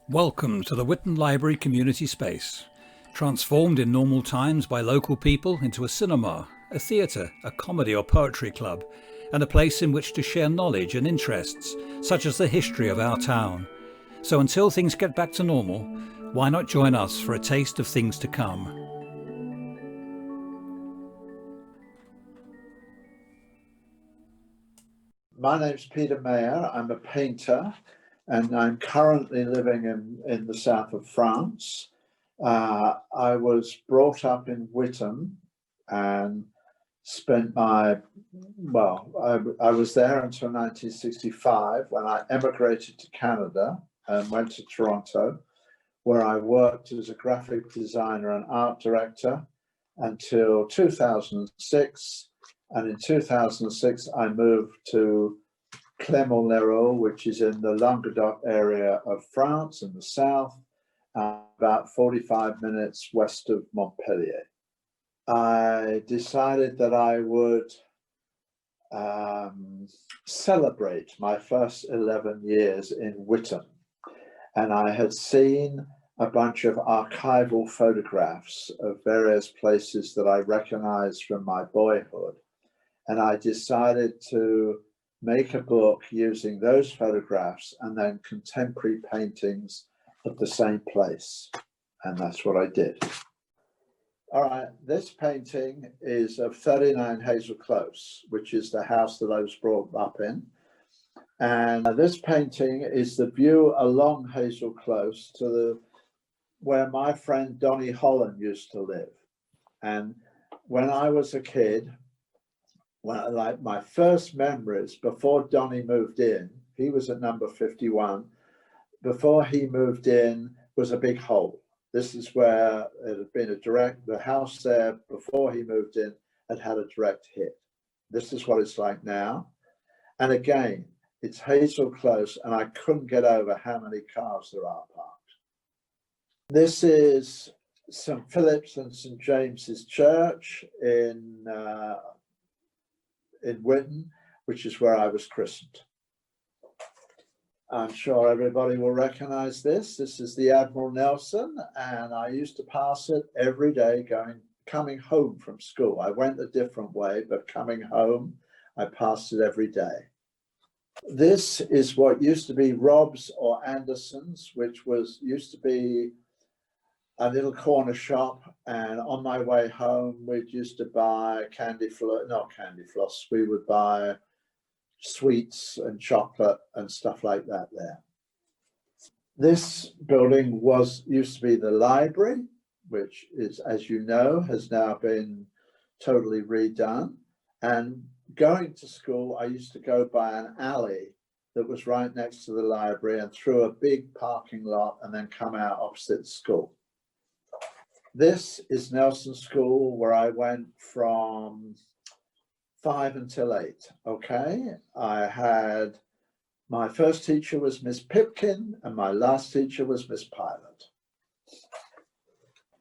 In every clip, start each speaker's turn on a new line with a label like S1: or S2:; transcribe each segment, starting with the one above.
S1: Welcome to the Whitton Library Community Space, transformed in normal times by local people into a cinema, a theatre, a comedy or poetry club, and a place in which to share knowledge and interests, such as the history of our town. So until things get back to normal, why not join us for a taste of things to come?
S2: My name's Peter Maher. I'm a painter, and I'm currently living in the south of France. I was brought up in Whitton and spent I was there until 1965 when I emigrated to Canada and went to Toronto, where I worked as a graphic designer and art director until 2006. And in 2006, I moved to Clermont-Lérault, which is in the Languedoc area of France in the south, about 45 minutes west of Montpellier. I decided that I would celebrate my first 11 years in Whitton. And I had seen a bunch of archival photographs of various places that I recognized from my boyhood. And I decided to make a book using those photographs and then contemporary paintings of the same place. And that's what I did. All right, this painting is of 39 Hazel Close, which is the house that I was brought up in. And this painting is the view along Hazel Close to where my friend Donnie Holland used to live. And when I was a kid, like my first memories before Donnie moved in, he was at number 51. Before he moved in was a big hole. This is where it had been the house there before he moved in had a direct hit. This is what it's like now. And again, it's Hazel Close, and I couldn't get over how many cars there are parked. This is St. Philip's and St. James's Church in Whitton, which is where I was christened. I'm sure everybody will recognize this. This is the Admiral Nelson, and I used to pass it every day coming home from school. I went a different way, but coming home, I passed it every day. This is what used to be Rob's or Anderson's, which used to be a little corner shop, and on my way home, we used to buy not candy floss, we would buy sweets and chocolate and stuff like that there. This building used to be the library, which is, as you know, has now been totally redone. And going to school, I used to go by an alley that was right next to the library and through a big parking lot and then come out opposite the school. This is Nelson School, where I went from 5 until 8, okay? My first teacher was Miss Pipkin, and my last teacher was Miss Pilot.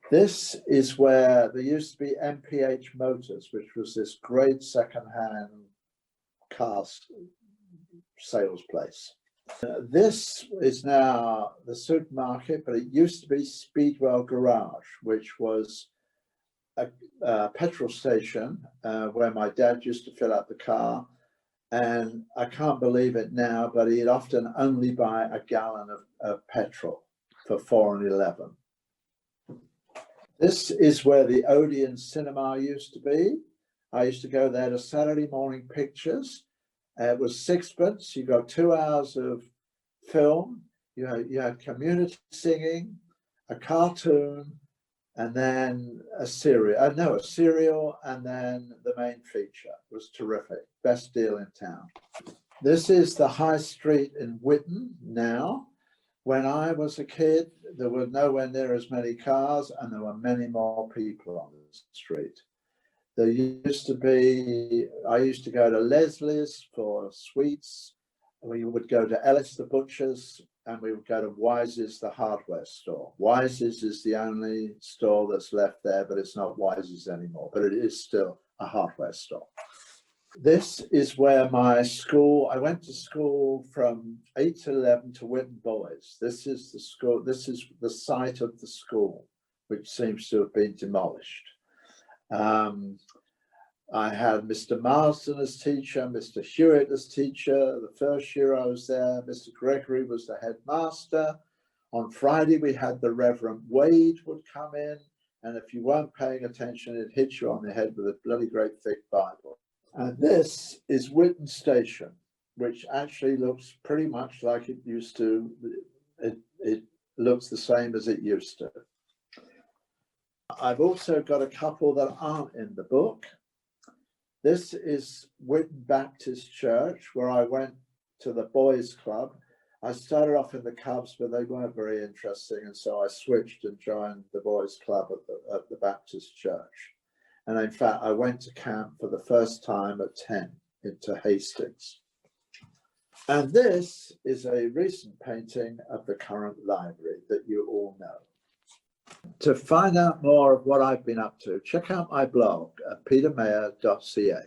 S2: This is where there used to be MPH Motors, which was this great secondhand car sales place. This is now the supermarket, but it used to be Speedwell Garage, which was a petrol station where my dad used to fill up the car. And I can't believe it now, but he'd often only buy a gallon of petrol for 4.11. This is where the Odeon Cinema used to be. I used to go there to Saturday morning pictures. It was sixpence. You got 2 hours of film. You had community singing, a cartoon, and then a cereal, and then the main feature. It was terrific. Best deal in town. This is the High Street in Whitton now. When I was a kid, there were nowhere near as many cars, and there were many more people on the street. I used to go to Leslie's for sweets. We would go to Ellis the butcher's, and we would go to Wise's, the hardware store. Wise's is the only store that's left there, but it's not Wise's anymore, but it is still a hardware store. This is where my school, I went to school from 8 to 11 to Witton Boys. This is the school, this is the site of the school, which seems to have been demolished. I had Mr. Marsden as teacher, Mr. Hewitt as teacher. The first year I was there, Mr. Gregory was the headmaster. On Friday, we had the Reverend Wade would come in, and if you weren't paying attention, it'd hit you on the head with a bloody great thick Bible. And this is Witton Station, which actually looks pretty much like it used to. It looks the same as it used to. I've also got a couple that aren't in the book. This is Witton Baptist Church, where I went to the boys' club. I started off in the Cubs, but they weren't very interesting, and so I switched and joined the boys' club at the Baptist Church. And in fact, I went to camp for the first time at 10 into Hastings. And this is a recent painting of the current library that you all know. To find out more of what I've been up to, check out my blog at petermaher.ca.